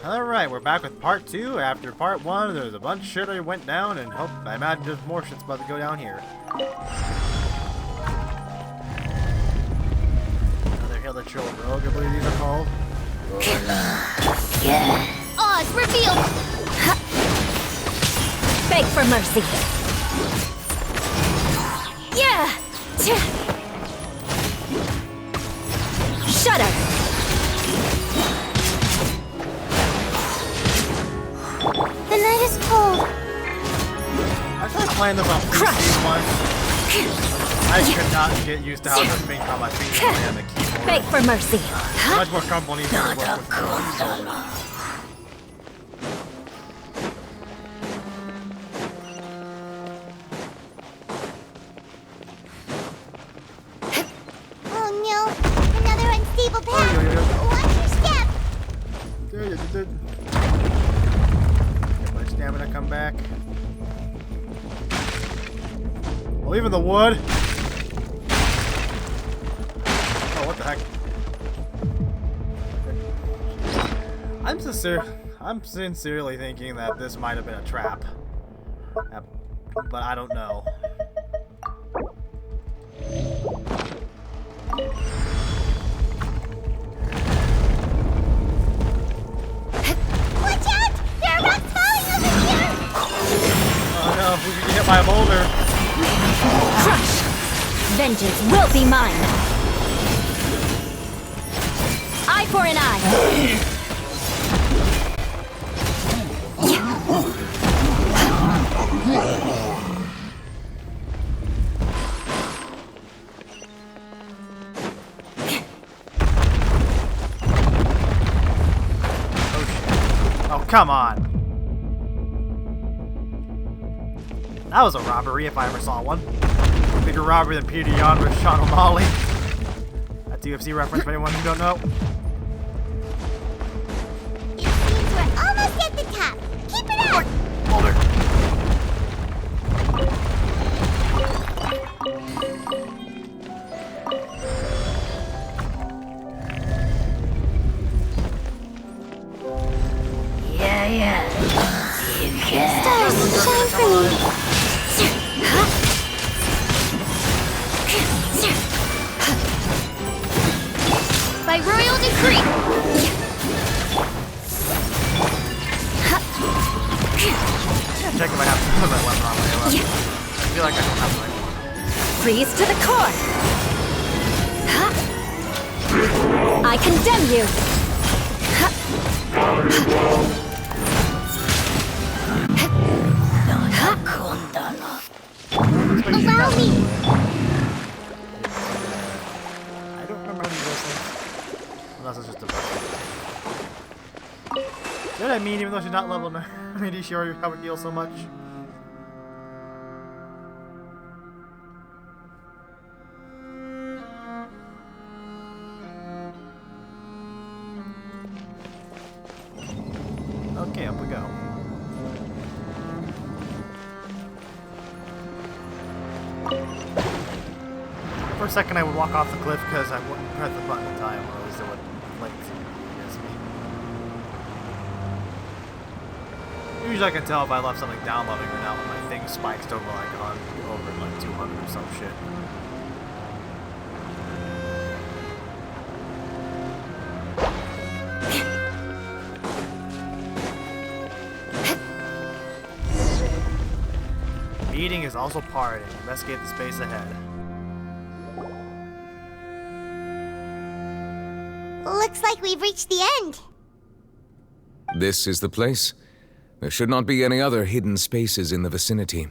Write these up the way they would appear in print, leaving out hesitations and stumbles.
Alright, we're back with part 2. After part 1, there's a bunch of shit that went down, and I imagine there's more shit's about to go down here. Another Hill of Children Rogue, I believe these are called. Oz, revealed! Beg for mercy. Yeah! Shudder! The night is cold. I tried playing this on PC once. I could not get used to how the thing on my fingers play on the keyboard. Beg for mercy. Much more comfortable and easier to work with controller. Oh no, another unstable path. Watch your step. Good. Get my stamina come back. Oh, even the wood. Oh, what the heck? I'm sincerely thinking that this might have been a trap. But I don't know. Watch out! There are rocks falling over here! Oh no, we could get hit by a boulder. Crush! Vengeance will be mine! Eye for an eye! Oh, come on. That was a robbery if I ever saw one. Bigger robbery than Peter Yan with Sean O'Malley. That's a UFC reference for anyone who don't know. It seems we're almost at the top. Keep it up! Boulder. Yeah. Stars, shine for me! By royal decree! Check if I have some of that weapon on my left. I feel like I don't have the right one. Freeze to the core! I condemn you! Allow me! I don't remember how to do those things. Unless it's just a button. You know what I mean? Even though she's not level 9, I mean, she already how it heals so much. Okay, up we go. For a second I would walk off the cliff because I wouldn't press the button in time, or at least it would like miss me. Usually I can tell if I left something down leveling or not when my thing spikes over like over like 200 or some shit. Meeting is also parting. Investigate the space ahead. Looks like we've reached the end. This is the place. There should not be any other hidden spaces in the vicinity.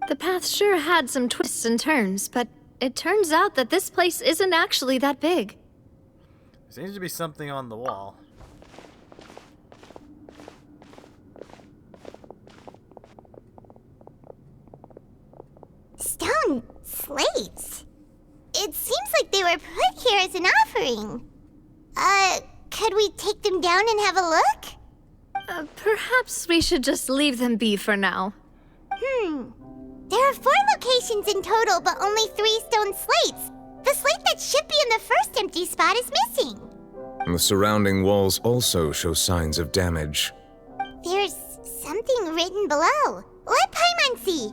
The path sure had some twists and turns, but it turns out that this place isn't actually that big. There seems to be something on the wall. Stone slates. It seems like they were put here as an offering. Could we take them down and have a look? Perhaps we should just leave them be for now. There are 4 locations in total, but only 3 stone slates. The slate that should be in the first empty spot is missing. The surrounding walls also show signs of damage. There's something written below. Let Paimon see.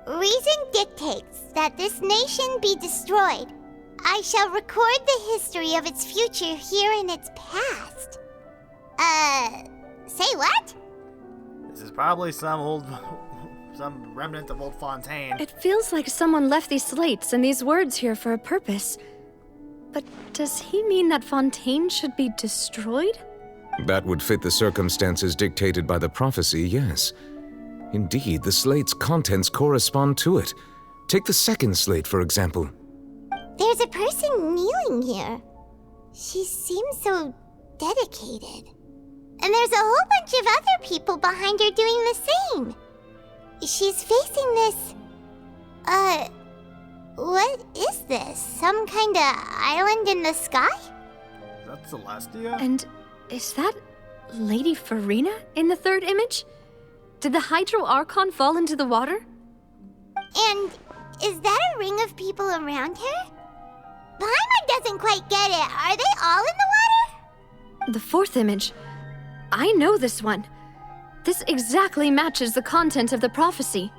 Reason dictates that this nation be destroyed. I shall record the history of its future here in its past. Say what? This is probably some remnant of old Fontaine. It feels like someone left these slates and these words here for a purpose. But does he mean that Fontaine should be destroyed? That would fit the circumstances dictated by the prophecy, yes. Indeed, the slate's contents correspond to it. Take the second slate, for example. There's a person kneeling here. She seems so dedicated. And there's a whole bunch of other people behind her doing the same. She's facing this... what is this? Some kind of island in the sky? Is that Celestia? And is that Lady Farina in the third image? Did the Hydro Archon fall into the water? And is that a ring of people around her? Paimon doesn't quite get it. Are they all in the water? The fourth image. I know this one. This exactly matches the content of the prophecy.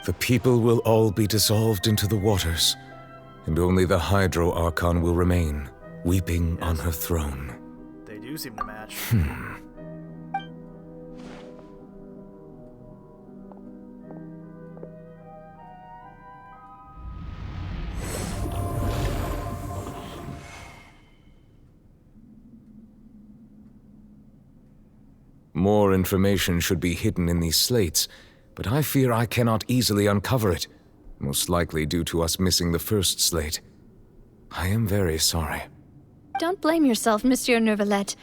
The people will all be dissolved into the waters, and only the Hydro Archon will remain, weeping on her throne. They do seem to match. More information should be hidden in these slates, but I fear I cannot easily uncover it, most likely due to us missing the first slate. I am very sorry. Don't blame yourself, Monsieur Neuvillette.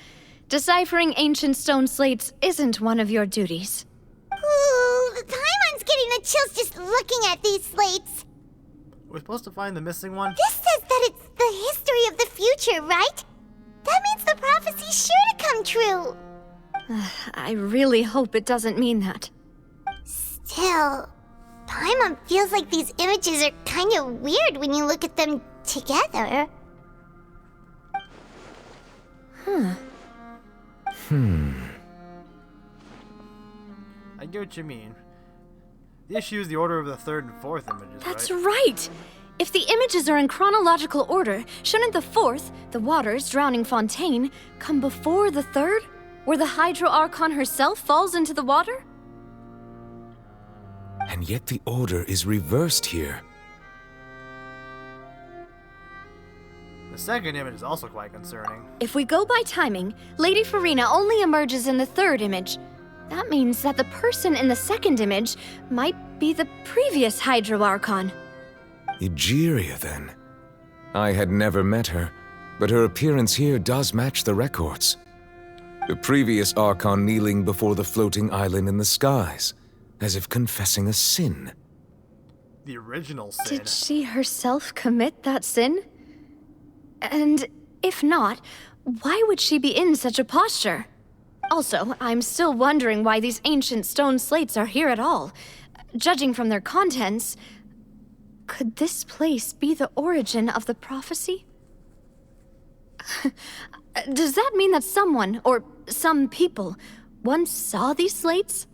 Deciphering ancient stone slates isn't one of your duties. Ooh, Paimon's getting the chills just looking at these slates. We're supposed to find the missing one? This says that it's the history of the future, right? That means the prophecy's sure to come true. I really hope it doesn't mean that. Still, Paimon feels like these images are kind of weird when you look at them together. I get what you mean. The issue is the order of the third and fourth images, That's right? right! If the images are in chronological order, shouldn't the fourth, the waters drowning Fontaine, come before the third, where the Hydro Archon herself falls into the water? And yet the order is reversed here. The second image is also quite concerning. If we go by timing, Lady Farina only emerges in the third image. That means that the person in the second image might be the previous Hydro Archon. Egeria, then. I had never met her, but her appearance here does match the records. The previous Archon kneeling before the floating island in the skies, as if confessing a sin. The original sin. Did she herself commit that sin? And if not, why would she be in such a posture? Also, I'm still wondering why these ancient stone slates are here at all. Judging from their contents, could this place be the origin of the prophecy? Does that mean that someone, or some people, once saw these slates?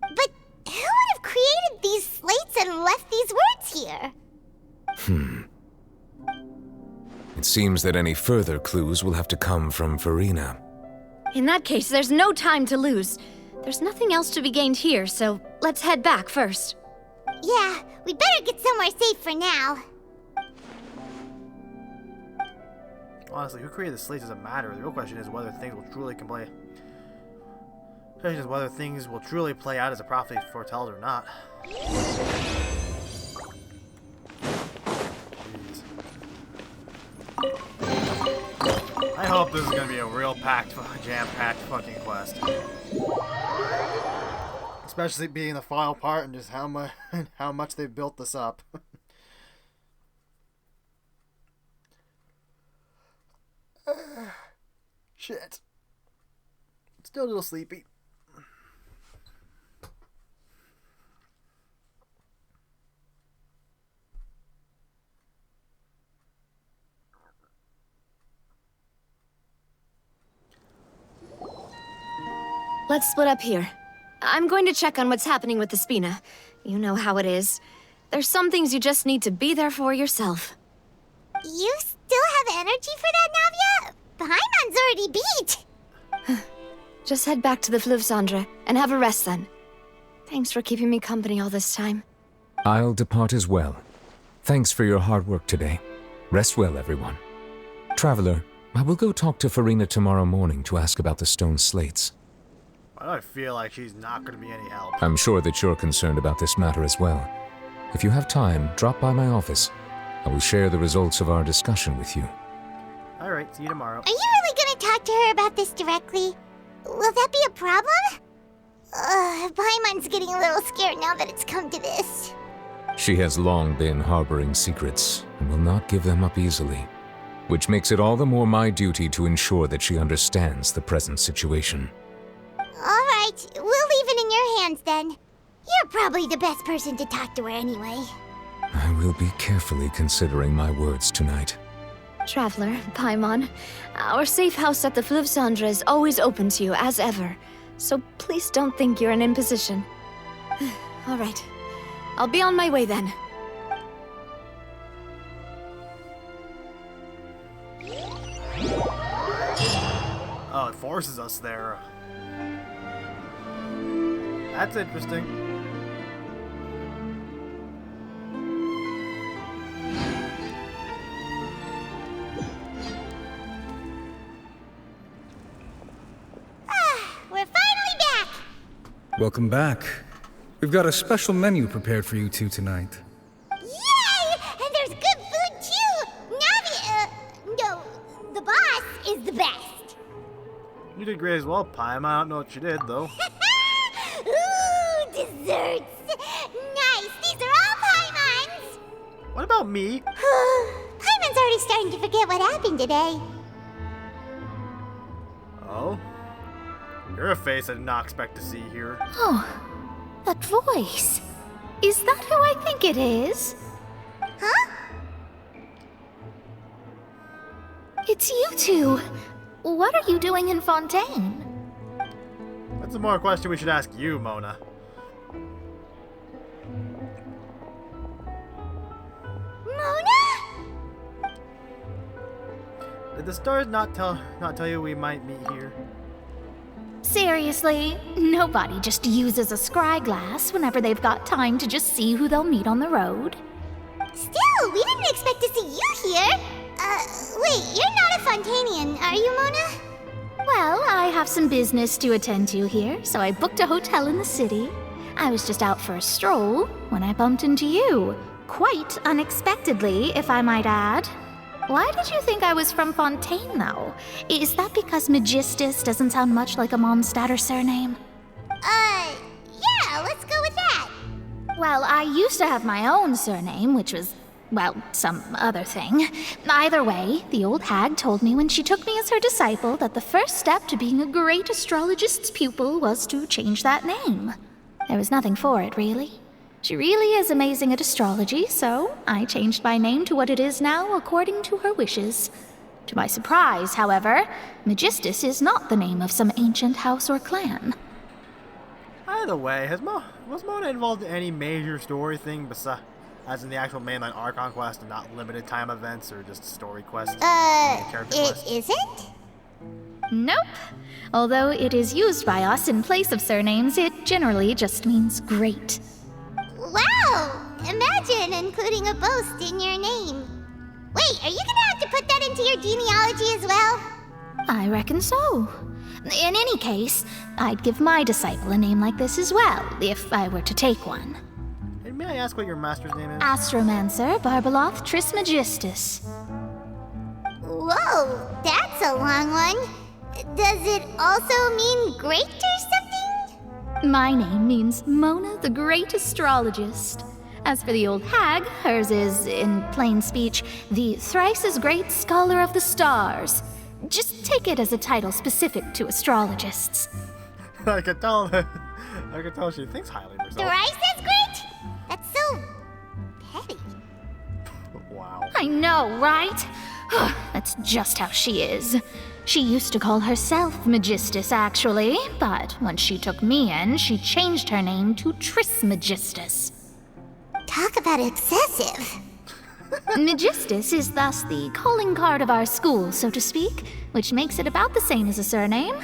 But who would have created these slates and left these words here? It seems that any further clues will have to come from Farina. In that case, there's no time to lose. There's nothing else to be gained here, so let's head back first. Yeah, we better get somewhere safe for now. Honestly, who created the slates doesn't matter. The real question is whether things will truly play. The question is whether things will truly play out as a prophecy foretells or not. Jeez. I hope this is gonna be a real jam-packed fucking quest. Especially being the final part and just how much they built this up. Shit. Still a little sleepy. let's split up here. I'm going to check on what's happening with the Spina. You know how it is. There's some things you just need to be there for yourself. You still have energy for that, Navia? Paimon's already beat. Just head back to the Fleuve Cendre and have a rest then. Thanks for keeping me company all this time. I'll depart as well. Thanks for your hard work today. Rest well, everyone. Traveler, I will go talk to Farina tomorrow morning to ask about the stone slates. Why do I feel like she's not going to be any help? I'm sure that you're concerned about this matter as well. If you have time, drop by my office. I will share the results of our discussion with you. Alright, see you tomorrow. Are you really gonna talk to her about this directly? Will that be a problem? Paimon's getting a little scared now that it's come to this. She has long been harboring secrets and will not give them up easily, which makes it all the more my duty to ensure that she understands the present situation. Alright, we'll leave it in your hands then. You're probably the best person to talk to her anyway. I will be carefully considering my words tonight. Traveler, Paimon, our safe house at the Fleuve Cendre is always open to you as ever, so please don't think you're an imposition. All right, I'll be on my way then. Oh, it forces us there. That's interesting. We're finally back! Welcome back. We've got a special menu prepared for you two tonight. Yay! And there's good food too! No, the boss is the best. You did great as well, Paimon. I don't know what you did, though. Ooh, desserts! Nice! These are all Paimon's! What about me? Paimon's already starting to forget what happened today. Oh? You're a face I did not expect to see here. Oh, that voice. Is that who I think it is? Huh? It's you two. What are you doing in Fontaine? That's a more question we should ask you, Mona. Mona? Did the stars not tell you we might meet here? Seriously, nobody just uses a scry glass whenever they've got time to just see who they'll meet on the road. Still, we didn't expect to see you here. Wait, you're not a Fontanian, are you, Mona? Well, I have some business to attend to here, so I booked a hotel in the city. I was just out for a stroll when I bumped into you. Quite unexpectedly, if I might add. Why did you think I was from Fontaine, though? Is that because Magistus doesn't sound much like a Mondstatter surname? Yeah, let's go with that. Well, I used to have my own surname, which was, well, some other thing. Either way, the old hag told me when she took me as her disciple that the first step to being a great astrologist's pupil was to change that name. There was nothing for it, really. She really is amazing at astrology, so I changed my name to what it is now according to her wishes. To my surprise, however, Magistus is not the name of some ancient house or clan. Either way, was Mona involved in any major story thing besides, as in the actual mainline Archon quest and not limited time events or just story quests? Character It quests? isn't? Nope. Although it is used by us in place of surnames, it generally just means great. Wow! Imagine including a boast in your name. Wait, are you gonna have to put that into your genealogy as well? I reckon so. In any case, I'd give my disciple a name like this as well, if I were to take one. And may I ask what your master's name is? Astromancer Barbeloth Trismegistus. Whoa, that's a long one. Does it also mean great or something? My name means Mona the Great Astrologist. As for the old hag, hers is, in plain speech, the thrice-as-great Scholar of the Stars. Just take it as a title specific to astrologists. I could tell she thinks highly of herself. Thrice as great? That's so petty. Wow. I know, right? That's just how she is. She used to call herself Magistus, actually, but when she took me in, she changed her name to Trismegistus. Talk about excessive. Magistus is thus the calling card of our school, so to speak, which makes it about the same as a surname.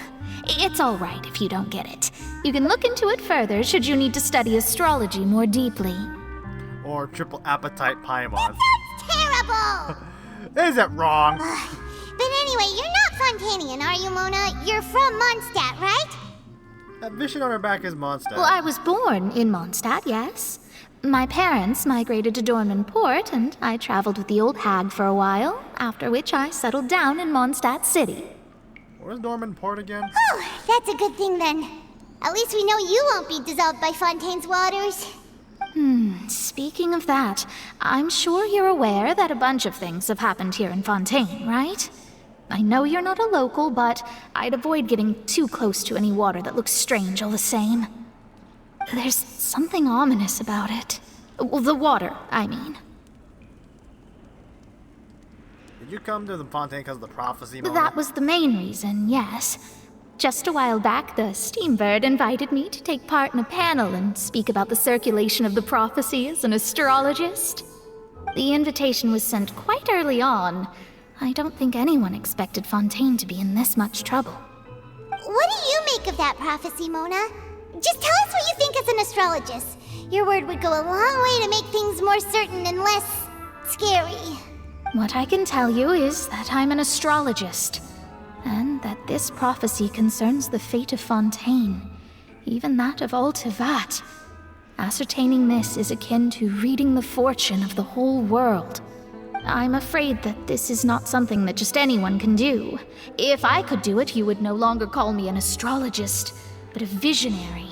It's all right if you don't get it. You can look into it further should you need to study astrology more deeply. Or triple appetite Paimon. Terrible! Is it wrong? But anyway, you're not Fontanian, are you, Mona? You're from Mondstadt, right? That vision on her back is Mondstadt. Well, I was born in Mondstadt, yes. My parents migrated to Dorman Port, and I traveled with the old hag for a while, after which I settled down in Mondstadt City. Where's Dorman Port again? Oh, that's a good thing then. At least we know you won't be dissolved by Fontaine's waters. Speaking of that, I'm sure you're aware that a bunch of things have happened here in Fontaine, right? I know you're not a local, but I'd avoid getting too close to any water that looks strange all the same. There's something ominous about it. Well, the water, I mean. Did you come to the Fontaine because of the prophecy, Mona? That was the main reason, yes. Just a while back, the Steambird invited me to take part in a panel and speak about the circulation of the prophecy as an astrologist. The invitation was sent quite early on. I don't think anyone expected Fontaine to be in this much trouble. What do you make of that prophecy, Mona? Just tell us what you think as an astrologist. Your word would go a long way to make things more certain and less scary. What I can tell you is that I'm an astrologist, and that this prophecy concerns the fate of Fontaine, even that of all Tevat. Ascertaining this is akin to reading the fortune of the whole world. I'm afraid that this is not something that just anyone can do. If I could do it, you would no longer call me an astrologist, but a visionary.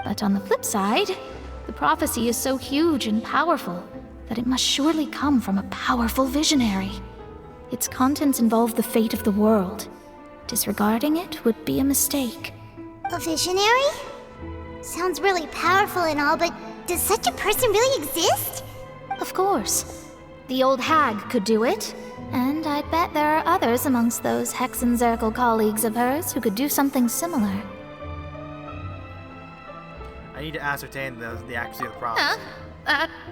But on the flip side, the prophecy is so huge and powerful that it must surely come from a powerful visionary. Its contents involve the fate of the world. Disregarding it would be a mistake. A visionary? Sounds really powerful and all, but does such a person really exist? Of course. The old hag could do it, and I bet there are others amongst those Hexenzirkel colleagues of hers who could do something similar. I need to ascertain the accuracy of the prophecy.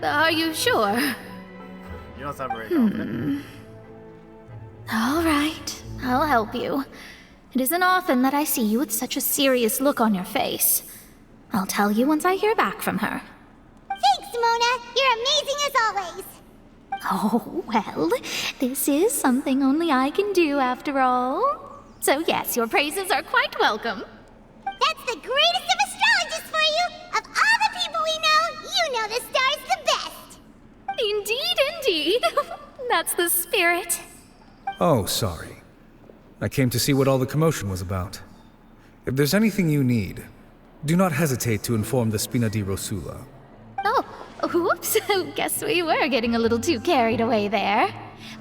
Are you sure? You don't sound very confident. All right, I'll help you. It isn't often that I see you with such a serious look on your face. I'll tell you once I hear back from her. Thanks, Mona. You're amazing as always. Oh, well, this is something only I can do after all. So yes, your praises are quite welcome. That's the greatest of astrologists for you. Of all the people we know, you know the star's the best. Indeed, indeed. That's the spirit. Oh, sorry. I came to see what all the commotion was about. If there's anything you need, do not hesitate to inform the Spina di Rosula. Oh, whoops. Guess we were getting a little too carried away there.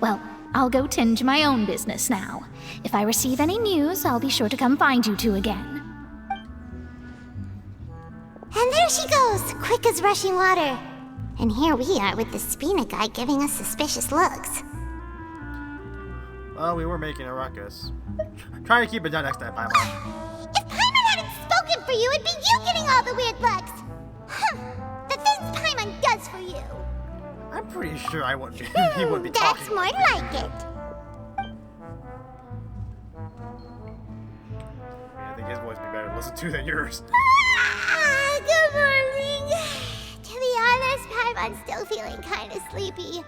Well, I'll go tend to my own business now. If I receive any news, I'll be sure to come find you two again. And there she goes, quick as rushing water. And here we are with the Spina guy giving us suspicious looks. Well, we were making a ruckus. Try to keep it down next time, Paimon. If Paimon hadn't spoken for you, it'd be you getting all the weird looks. The things Paimon does for you. I'm pretty sure I wouldn't be. He wouldn't be That's talking. more like it. I think his voice would be better to listen to than yours. Good morning. To be honest, Paimon's still feeling kind of sleepy.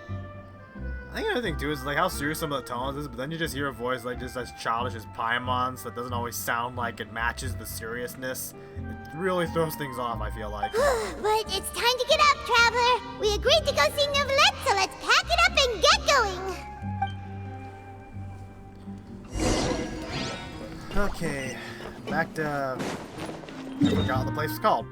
I think another thing too is like how serious some of the tones is, but then you just hear a voice like just as childish as Paimon's that doesn't always sound like it matches the seriousness. It really throws things off, I feel like. But it's time to get up, traveler. We agreed to go see Neuvillette, so let's pack it up and get going. Okay, back to... I forgot what the place is called.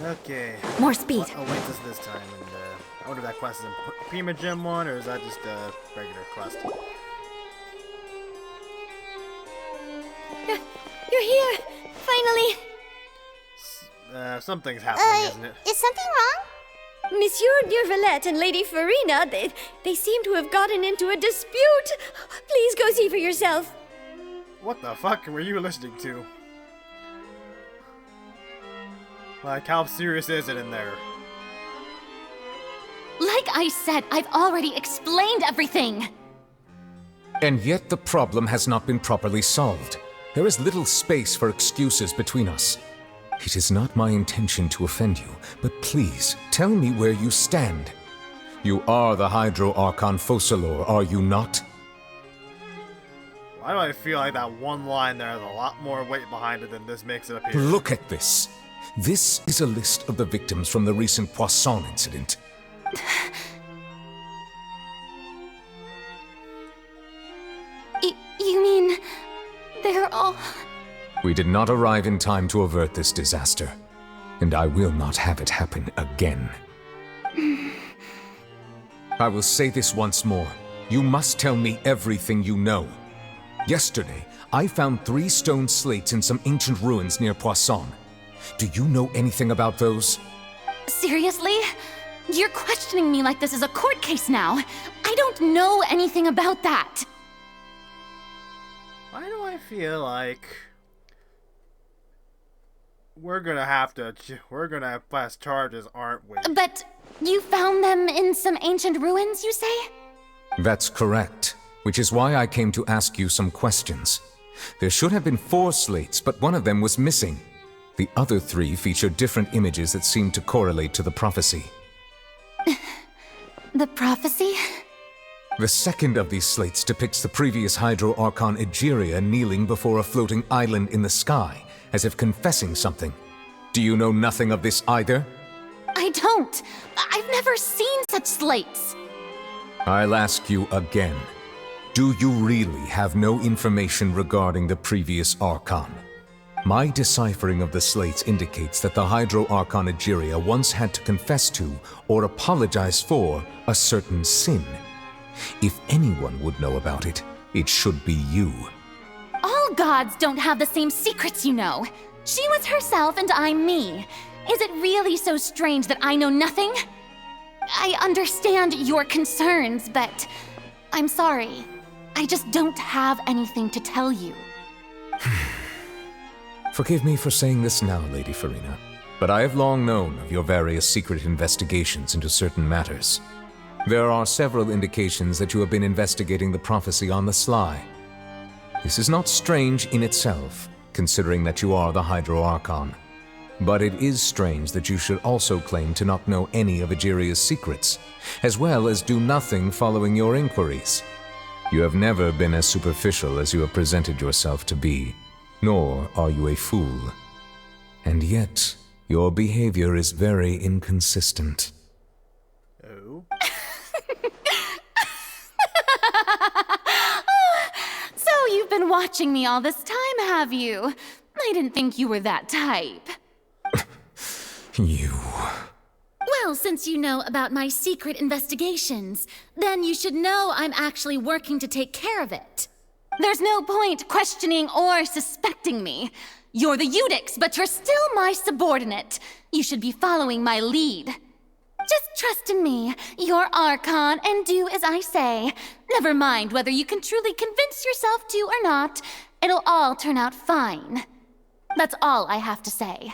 Okay. More speed. What awaits us this time? And I wonder if that quest is a Prima Gem one, or is that just a regular quest? You're here! Finally! Something's happening, isn't it? Is something wrong? Monsieur Neurvalette and Lady Farina, they seem to have gotten into a dispute. Please go see for yourself. What the fuck were you listening to? Like, how serious is it in there? Like I said, I've already explained everything. And yet the problem has not been properly solved. There is little space for excuses between us. It is not my intention to offend you, but please, tell me where you stand. You are the Hydro Archon Focalor, are you not? Why do I feel like that one line there has a lot more weight behind it than this makes it appear? Look at this. This is a list of the victims from the recent Poisson incident. You mean... they're all... We did not arrive in time to avert this disaster, and I will not have it happen again. I will say this once more. You must tell me everything you know. Yesterday, I found 3 stone slates in some ancient ruins near Poisson. Do you know anything about those? Seriously? You're questioning me like this is a court case now. I don't know anything about that. Why do I feel like we're gonna pass charges, aren't we? But you found them in some ancient ruins, you say? That's correct, which is why I came to ask you some questions. There should have been 4 slates, but one of them was missing. The other 3 featured different images that seemed to correlate to the prophecy. The prophecy? The second of these slates depicts the previous Hydro Archon Egeria kneeling before a floating island in the sky, as if confessing something. Do you know nothing of this either? I don't. I've never seen such slates. I'll ask you again. Do you really have no information regarding the previous Archon? My deciphering of the slates indicates that the Hydro Archon Egeria once had to confess to, or apologize for, a certain sin. If anyone would know about it, it should be you. All gods don't have the same secrets, you know. She was herself and I'm me. Is it really so strange that I know nothing? I understand your concerns, but I'm sorry. I just don't have anything to tell you. Forgive me for saying this now, Lady Farina, but I have long known of your various secret investigations into certain matters. There are several indications that you have been investigating the prophecy on the sly. This is not strange in itself, considering that you are the Hydro Archon. But it is strange that you should also claim to not know any of Egeria's secrets, as well as do nothing following your inquiries. You have never been as superficial as you have presented yourself to be, nor are you a fool. And yet, your behavior is very inconsistent. Oh? So you've been watching me all this time, have you? I didn't think you were that type. You... Well, since you know about my secret investigations, then you should know I'm actually working to take care of it. There's no point questioning or suspecting me. You're the Eudix, but you're still my subordinate. You should be following my lead. Just trust in me. You're Archon, and do as I say. Never mind whether you can truly convince yourself to or not. It'll all turn out fine. That's all I have to say.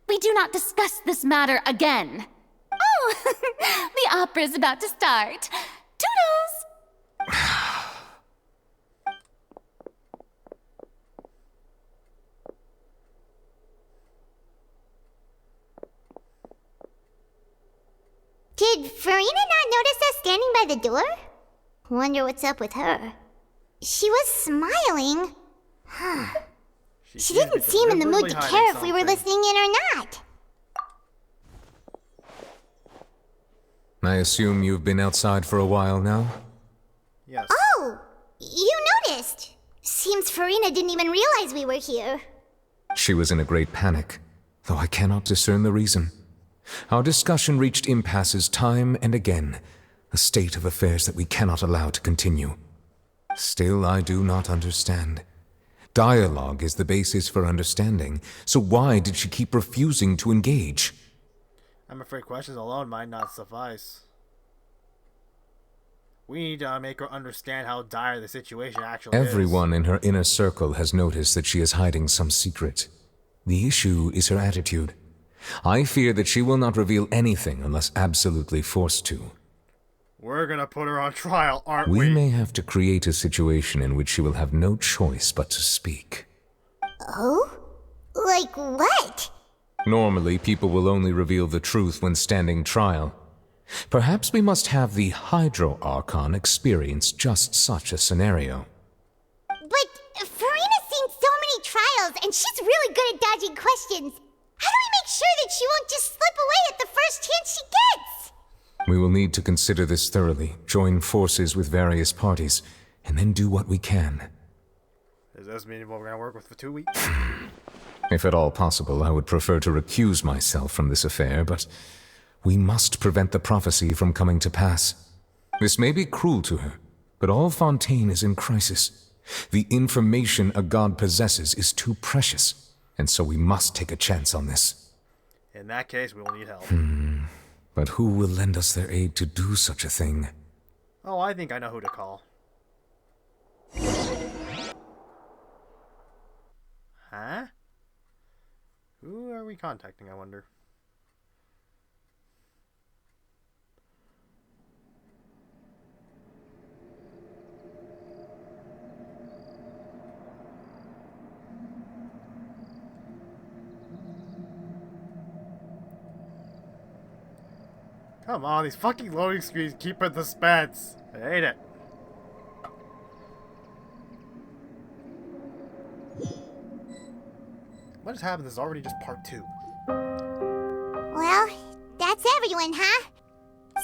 We do not discuss this matter again. Oh, the opera's about to start. Toodles! Did Farina not notice us standing by the door? Wonder what's up with her. She was smiling. She didn't seem in the mood to care if we were listening in or not. I assume you've been outside for a while now? Yes. Oh, you noticed. Seems Farina didn't even realize we were here. She was in a great panic, though I cannot discern the reason. Our discussion reached impasses time and again, a state of affairs that we cannot allow to continue. Still, I do not understand. Dialogue is the basis for understanding, so why did she keep refusing to engage? I'm afraid questions alone might not suffice. We need to make her understand how dire the situation actually is. Everyone in her inner circle has noticed that she is hiding some secret. The issue is her attitude. I fear that she will not reveal anything unless absolutely forced to. We're gonna put her on trial, aren't we? We may have to create a situation in which she will have no choice but to speak. Oh? Like what? Normally, people will only reveal the truth when standing trial. Perhaps we must have the Hydro Archon experience just such a scenario. But Farina's seen so many trials, and she's really good at dodging questions. How do we make sure that she won't just slip away at the first chance she gets? We will need to consider this thoroughly, join forces with various parties, and then do what we can. Does this mean we're gonna work with for 2 weeks? If at all possible, I would prefer to recuse myself from this affair, but we must prevent the prophecy from coming to pass. This may be cruel to her, but all Fontaine is in crisis. The information a god possesses is too precious, and so we must take a chance on this. In that case, we will need help. But who will lend us their aid to do such a thing? Oh, I think I know who to call. Huh? Who are we contacting, I wonder? Come on, these fucking loading screens keep in suspense. I hate it. What has happened? This is already just part 2. Well, that's everyone, huh?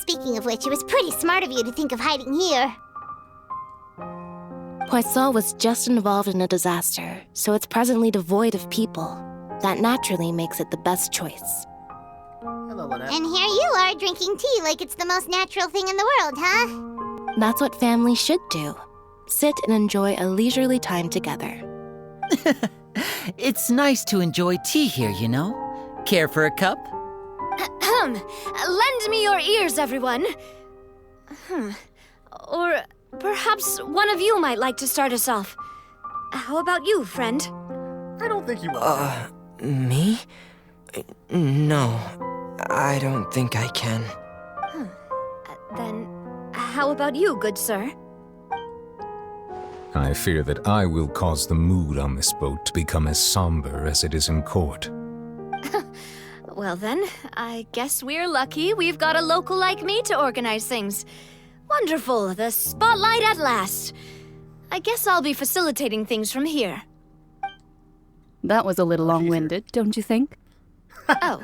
Speaking of which, it was pretty smart of you to think of hiding here. Poisson was just involved in a disaster, so it's presently devoid of people. That naturally makes it the best choice. Hello, Lynette. And here you are drinking tea like it's the most natural thing in the world, huh? That's what family should do. Sit and enjoy a leisurely time together. It's nice to enjoy tea here, you know? Care for a cup? Lend me your ears, everyone. Or perhaps one of you might like to start us off. How about you, friend? I don't think you will. Me? No, I don't think I can. Then, how about you, good sir? I fear that I will cause the mood on this boat to become as somber as it is in court. Well then, I guess we're lucky we've got a local like me to organize things. Wonderful, the spotlight at last. I guess I'll be facilitating things from here. That was a little long-winded, don't you think? Oh,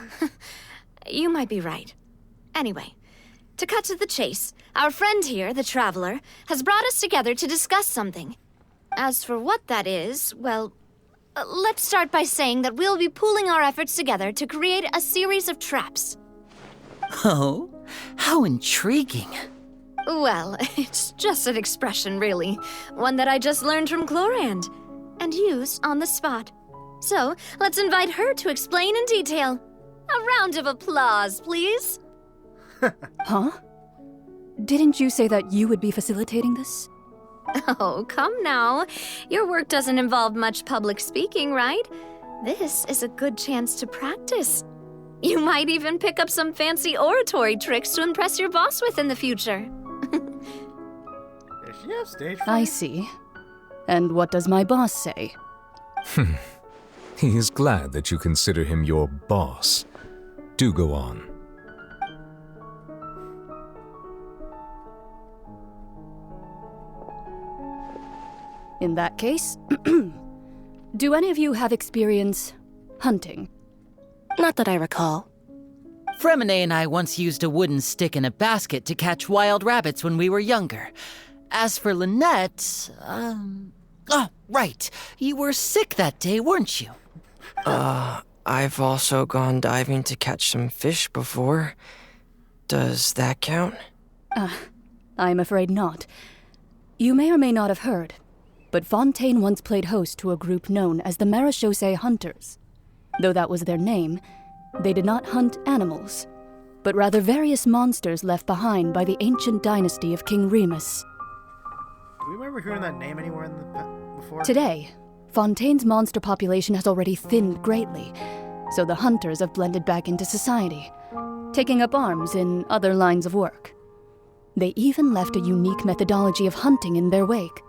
you might be right. Anyway, to cut to the chase, our friend here, the Traveler, has brought us together to discuss something. As for what that is, well, let's start by saying that we'll be pooling our efforts together to create a series of traps. Oh, how intriguing. Well, it's just an expression, really. One that I just learned from Chlorand, and used on the spot. So, let's invite her to explain in detail. A round of applause, please. Huh? Didn't you say that you would be facilitating this? Oh, come now. Your work doesn't involve much public speaking, right? This is a good chance to practice. You might even pick up some fancy oratory tricks to impress your boss with in the future. Does she have stage fright? I see. And what does my boss say? He is glad that you consider him your boss. Do go on. In that case, do any of you have experience hunting? Not that I recall. Fremine and I once used a wooden stick in a basket to catch wild rabbits when we were younger. As for Lynette, oh, right. You were sick that day, weren't you? I've also gone diving to catch some fish before. Does that count? I'm afraid not. You may or may not have heard, but Fontaine once played host to a group known as the Marechaussee Hunters. Though that was their name, they did not hunt animals, but rather various monsters left behind by the ancient dynasty of King Remus. Do we remember hearing that name anywhere before? Today, Fontaine's monster population has already thinned greatly, so the hunters have blended back into society, taking up arms in other lines of work. They even left a unique methodology of hunting in their wake.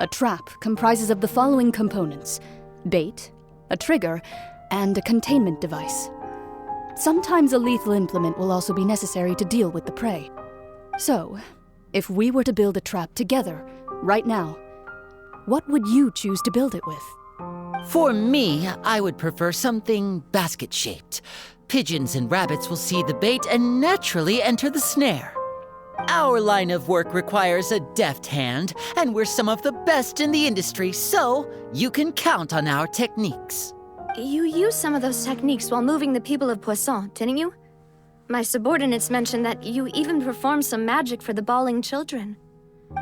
A trap comprises of the following components: bait, a trigger, and a containment device. Sometimes a lethal implement will also be necessary to deal with the prey. So, if we were to build a trap together, right now, what would you choose to build it with? For me, I would prefer something basket-shaped. Pigeons and rabbits will see the bait and naturally enter the snare. Our line of work requires a deft hand, and we're some of the best in the industry, so you can count on our techniques. You used some of those techniques while moving the people of Poisson, didn't you? My subordinates mentioned that you even performed some magic for the bawling children.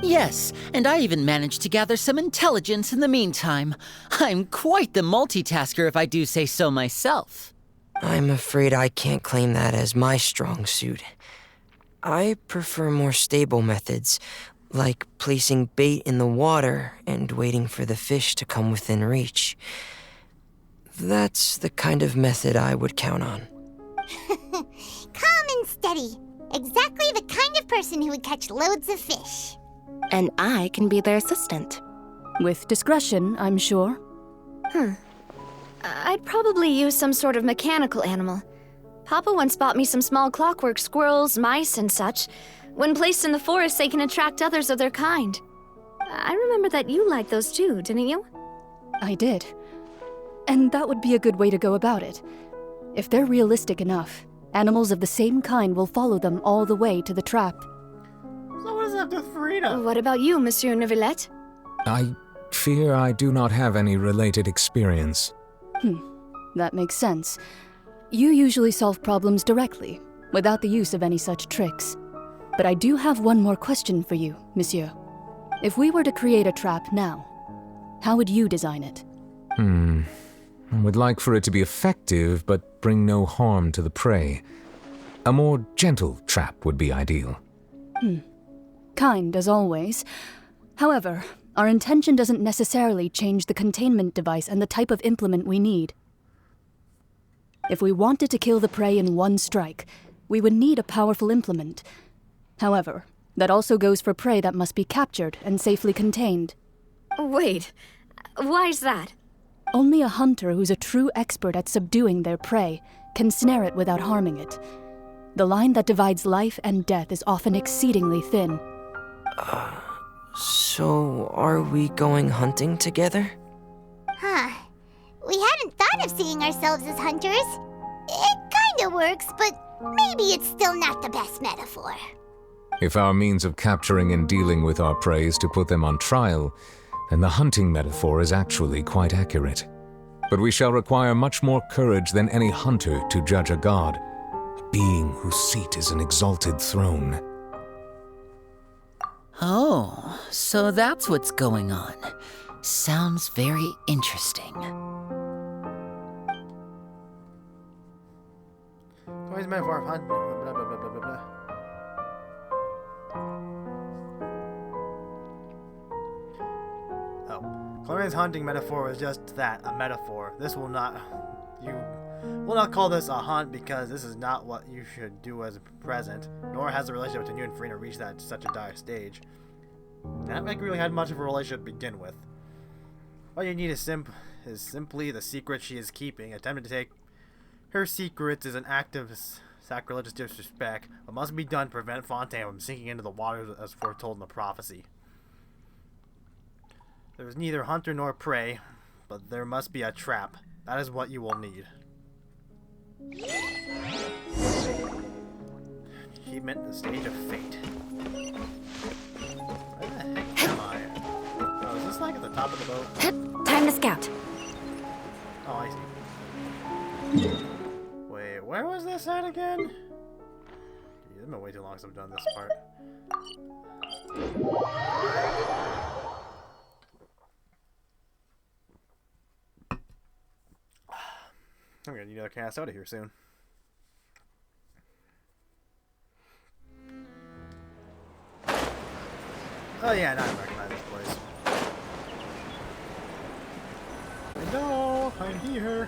Yes, and I even managed to gather some intelligence in the meantime. I'm quite the multitasker if I do say so myself. I'm afraid I can't claim that as my strong suit. I prefer more stable methods, like placing bait in the water and waiting for the fish to come within reach. That's the kind of method I would count on. Calm and steady. Exactly the kind of person who would catch loads of fish. And I can be their assistant. With discretion, I'm sure. I'd probably use some sort of mechanical animal. Papa once bought me some small clockwork squirrels, mice, and such. When placed in the forest, they can attract others of their kind. I remember that you liked those too, didn't you? I did. And that would be a good way to go about it. If they're realistic enough, animals of the same kind will follow them all the way to the trap. So what does that have to do with Frida? What about you, Monsieur Neuvillette? I fear I do not have any related experience. That makes sense. You usually solve problems directly, without the use of any such tricks. But I do have one more question for you, Monsieur. If we were to create a trap now, how would you design it? I would like for it to be effective, but bring no harm to the prey. A more gentle trap would be ideal. Kind, as always. However, our intention doesn't necessarily change the containment device and the type of implement we need. If we wanted to kill the prey in one strike, we would need a powerful implement. However, that also goes for prey that must be captured and safely contained. Wait, why's that? Only a hunter who's a true expert at subduing their prey can snare it without harming it. The line that divides life and death is often exceedingly thin. So are we going hunting together? We hadn't thought of seeing ourselves as hunters. It kinda works, but maybe it's still not the best metaphor. If our means of capturing and dealing with our prey is to put them on trial, then the hunting metaphor is actually quite accurate. But we shall require much more courage than any hunter to judge a god, a being whose seat is an exalted throne. Oh, so that's what's going on. Sounds very interesting. Always metaphor of hunting. Blah, blah, blah, blah, blah, blah. Chlorine's hunting metaphor was just that, a metaphor. You will not call this a hunt because this is not what you should do as a present, nor has the relationship between you and Farina reached such a dire stage. Not like we really had much of a relationship to begin with. All you need is simply the secret she is keeping. Attempting to take her secrets is an act of sacrilegious disrespect, but must be done to prevent Fontaine from sinking into the waters as foretold in the prophecy. There is neither hunter nor prey, but there must be a trap. That is what you will need. Achievement, the stage of fate. Where the heck am I? Oh, is this like at the top of the boat? Time to scout. Oh, I see. Wait, where was this at again? Dude, it's been way too long since I've done this part. I'm gonna need another can of soda here soon. Oh yeah, now I recognize this place. Hello, I'm here.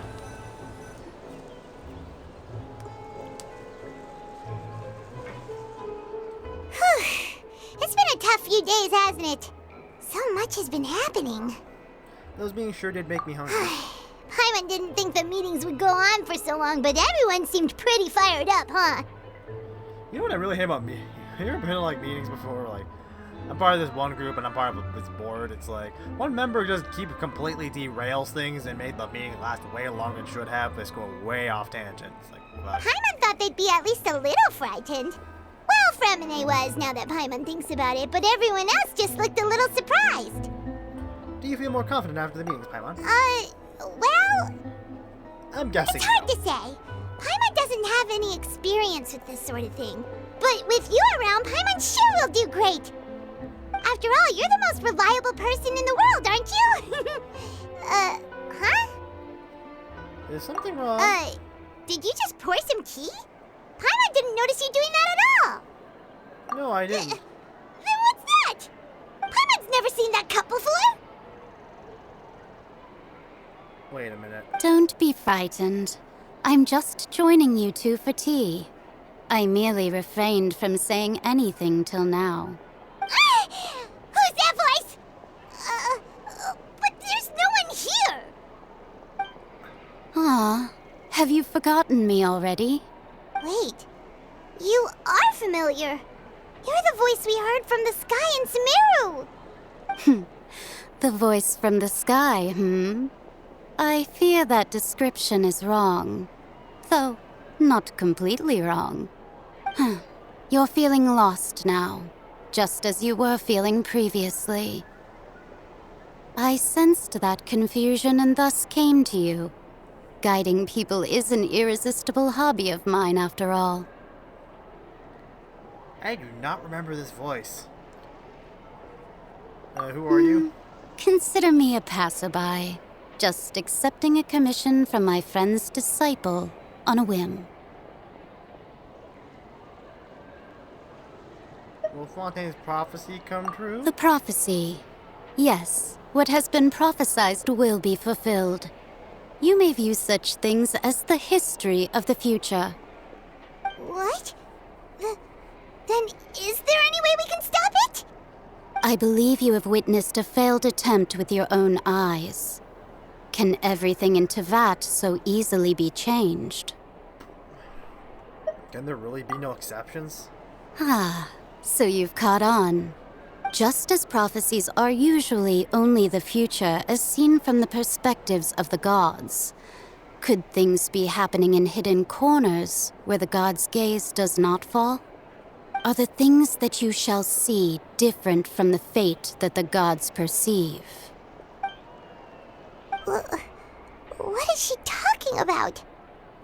It's been a tough few days, hasn't it? So much has been happening. Those meetings sure did make me hungry. Paimon didn't think the meetings would go on for so long, but everyone seemed pretty fired up, huh? You know what I really hate about meetings? Have you ever been to like meetings before? Like, I'm part of this one group and I'm part of this board. It's like one member just completely derails things and made the meeting last way longer than it should have. They go way off tangent. It's like, Paimon thought they'd be at least a little frightened. Well, Fremine was, now that Paimon thinks about it, but everyone else just looked a little surprised. Do you feel more confident after the meetings, Paimon? Well... I'm guessing. It's hard to say. Paimon doesn't have any experience with this sort of thing. But with you around, Paimon sure will do great. After all, you're the most reliable person in the world, aren't you? Huh? Is something wrong? Did you just pour some tea? Paimon didn't notice you doing that at all. No, I didn't. Then what's that? Paimon's never seen that cup before. Wait a minute. Don't be frightened. I'm just joining you two for tea. I merely refrained from saying anything till now. Who's that voice? But there's no one here. Ah, have you forgotten me already? Wait, you are familiar. You're the voice we heard from the sky in Sumeru. The voice from the sky, I fear that description is wrong. Though, not completely wrong. You're feeling lost now, just as you were feeling previously. I sensed that confusion and thus came to you. Guiding people is an irresistible hobby of mine, after all. I do not remember this voice. Who are you? Consider me a passerby, just accepting a commission from my friend's disciple on a whim. Will Fontaine's prophecy come true? The prophecy. Yes, what has been prophesied will be fulfilled. You may view such things as the history of the future. What? Then is there any way we can stop it? I believe you have witnessed a failed attempt with your own eyes. Can everything in Tevat so easily be changed? Can there really be no exceptions? Ah, so you've caught on. Just as prophecies are usually only the future as seen from the perspectives of the gods, could things be happening in hidden corners where the gods' gaze does not fall? Are the things that you shall see different from the fate that the gods perceive? What is she talking about?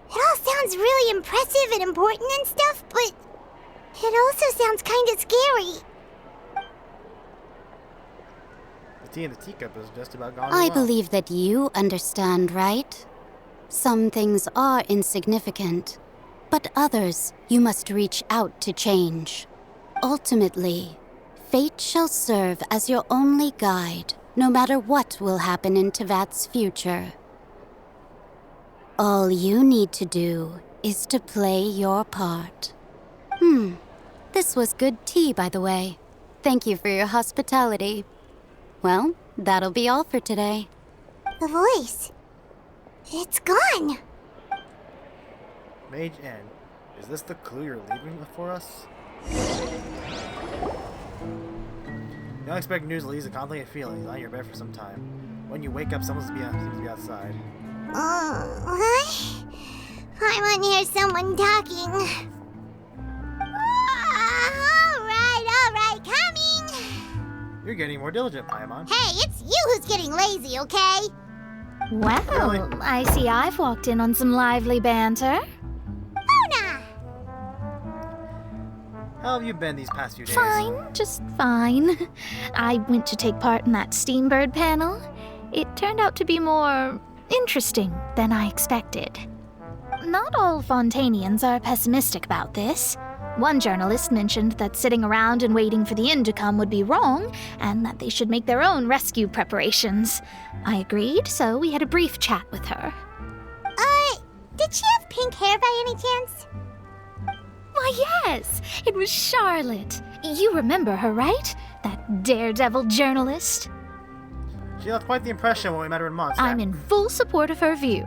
It all sounds really impressive and important and stuff, but it also sounds kind of scary. The tea in the teacup is just about gone. I believe that you understand, right? Some things are insignificant, but others you must reach out to change. Ultimately, fate shall serve as your only guide, no matter what will happen in Tevat's future. All you need to do is to play your part. This was good tea, by the way. Thank you for your hospitality. Well, that'll be all for today. The voice. It's gone. Mage N, is this the clue you're leaving for us? The unexpected news leaves a complicated feeling on your bed for some time. When you wake up, someone seems to be outside. What? I want to hear someone talking. All right, coming. You're getting more diligent, Paimon. Hey, it's you who's getting lazy, okay? Well, I see I've walked in on some lively banter. Mona! How have you been these past few days? Fine, just fine. I went to take part in that Steambird panel. It turned out to be more interesting than I expected. Not all Fontanians are pessimistic about this. One journalist mentioned that sitting around and waiting for the end to come would be wrong, and that they should make their own rescue preparations. I agreed, so we had a brief chat with her. Did she have pink hair by any chance? Why, yes! It was Charlotte. You remember her, right? That daredevil journalist. She left quite the impression when we met her in Mondstadt. I'm in full support of her view.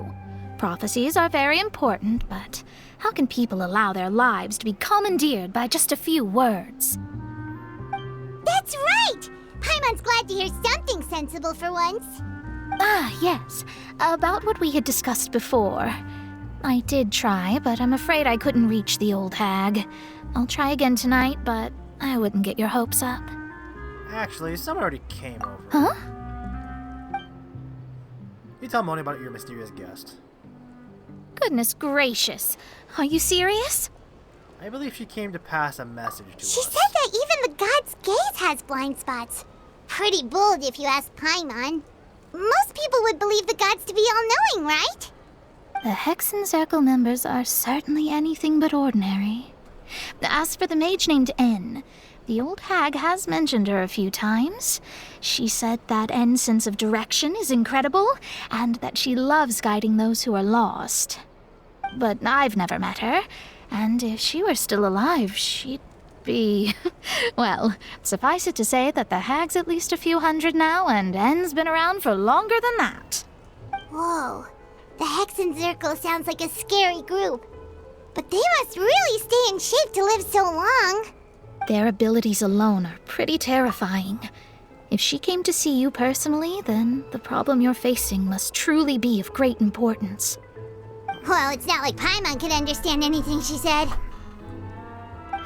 Prophecies are very important, but how can people allow their lives to be commandeered by just a few words? That's right! Paimon's glad to hear something sensible for once. Ah, yes. About what we had discussed before. I did try, but I'm afraid I couldn't reach the old hag. I'll try again tonight, but I wouldn't get your hopes up. Actually, someone already came over. Huh? You tell Moni about your mysterious guest. Goodness gracious. Are you serious? I believe she came to pass a message to us. She said that even the god's gaze has blind spots. Pretty bold if you ask Paimon. Most people would believe the gods to be all-knowing, right? The Hexen Circle members are certainly anything but ordinary. As for the mage named N, the old hag has mentioned her a few times. She said that N's sense of direction is incredible, and that she loves guiding those who are lost. But I've never met her, and if she were still alive, she'd be... Well, suffice it to say that the hag's at least a few hundred now, and N's been around for longer than that. Whoa. The Hexen Circle sounds like a scary group. But they must really stay in shape to live so long. Their abilities alone are pretty terrifying. If she came to see you personally, then the problem you're facing must truly be of great importance. Well, it's not like Paimon could understand anything she said.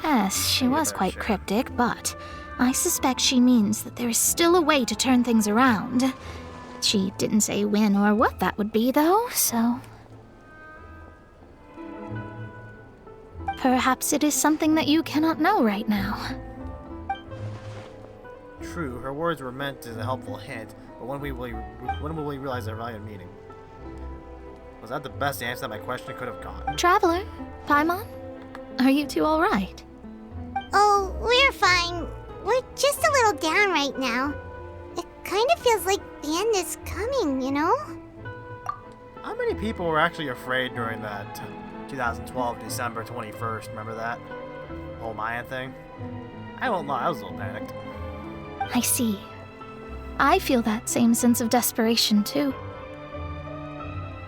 Yes, she was quite cryptic, but I suspect she means that there is still a way to turn things around. She didn't say when or what that would be, though, so... Perhaps it is something that you cannot know right now. True, her words were meant as a helpful hint, but when will we realize their value in meaning? Was that the best answer that my question could have gotten? Traveler, Paimon, are you two all right? Oh, we're fine. We're just a little down right now. It kind of feels like the end is coming, you know? How many people were actually afraid during that 2012 December 21st? Remember that whole Mayan thing? I won't lie, I was a little panicked. I see. I feel that same sense of desperation, too.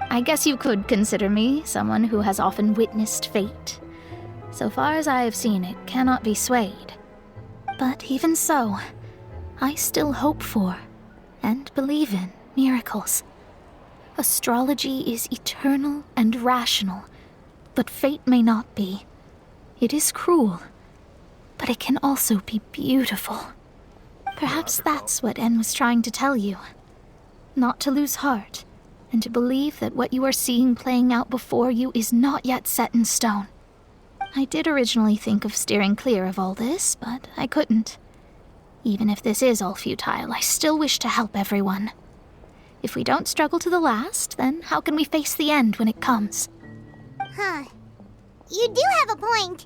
I guess you could consider me someone who has often witnessed fate. So far as I have seen, it cannot be swayed. But even so, I still hope for, and believe in, miracles. Astrology is eternal and rational, but fate may not be. It is cruel, but it can also be beautiful. Perhaps that's what En was trying to tell you. Not to lose heart, and to believe that what you are seeing playing out before you is not yet set in stone. I did originally think of steering clear of all this, but I couldn't. Even if this is all futile, I still wish to help everyone. If we don't struggle to the last, then how can we face the end when it comes? Huh. You do have a point.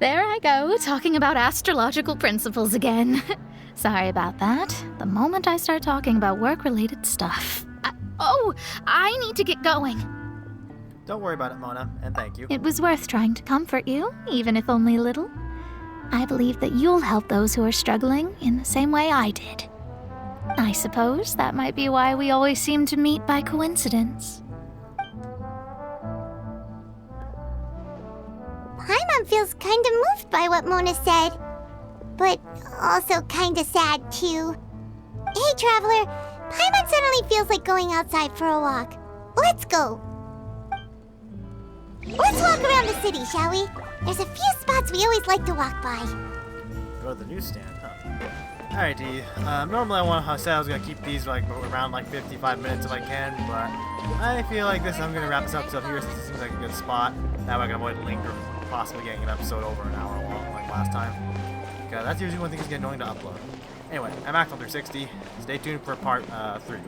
There I go, talking about astrological principles again. Sorry about that. The moment I start talking about work-related stuff... I need to get going. Don't worry about it, Mona, and thank you. It was worth trying to comfort you, even if only a little. I believe that you'll help those who are struggling in the same way I did. I suppose that might be why we always seem to meet by coincidence. Paimon feels kind of moved by what Mona said, but also kind of sad too. Hey, Traveler, Paimon suddenly feels like going outside for a walk. Let's go. Let's walk around the city, shall we? There's a few spots we always like to walk by. Go to the newsstand, huh? Alrighty, normally I said I was gonna keep these like around like 55 minutes if I can, but I feel like I'm gonna wrap this episode here since it seems like a good spot. That way I can avoid linger, possibly getting an episode over an hour long like last time. Because that's usually one thing that's getting annoying to upload. Anyway, I'm Axel360. Stay tuned for part 3.